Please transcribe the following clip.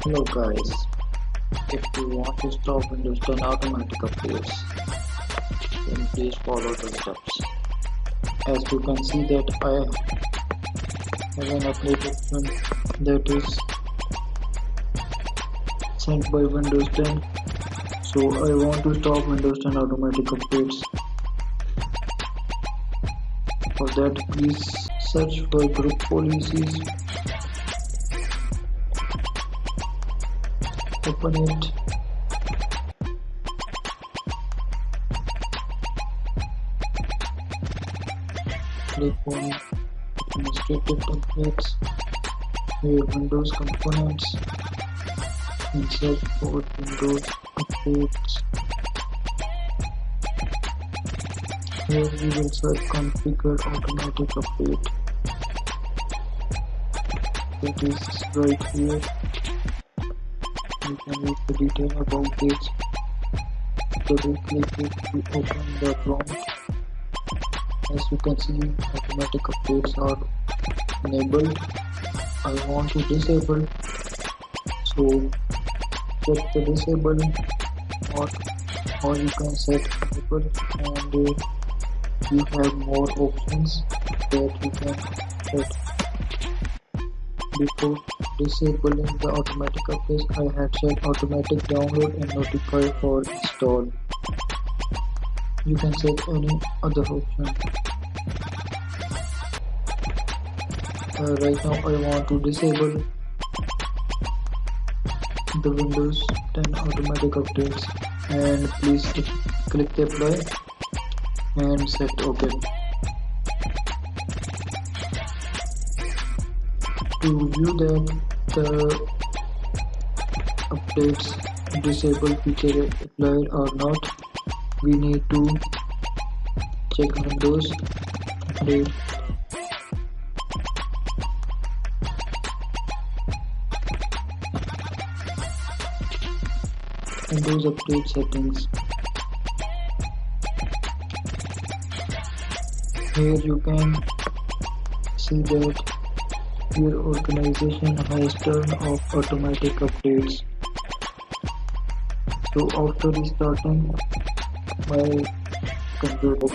Hello guys, if you want to stop Windows 10 automatic updates, then please follow the steps. As you can see that I have an application that is sent by Windows 10. So I want to stop Windows 10 automatic updates. For that, please search for group policies, open it, click on administrative templates, here Windows components, and search for Windows updates. Here we will search configure automatic update. That is right here. You can read the detail about it. Double click it to open the prompt. As you can see, automatic updates are enabled. I want to disable, so check the disable or you can set enable, and you have more options that you can set. Before disabling the automatic updates, I had set automatic download and notify for install. You can set any other option. Right now I want to disable the Windows 10 automatic updates, and please click the apply and set OK. To view that the updates disable feature applied or not, we need to check Windows update. Windows update settings. Here you can see that your organization has turned off automatic updates. So after restarting my computer,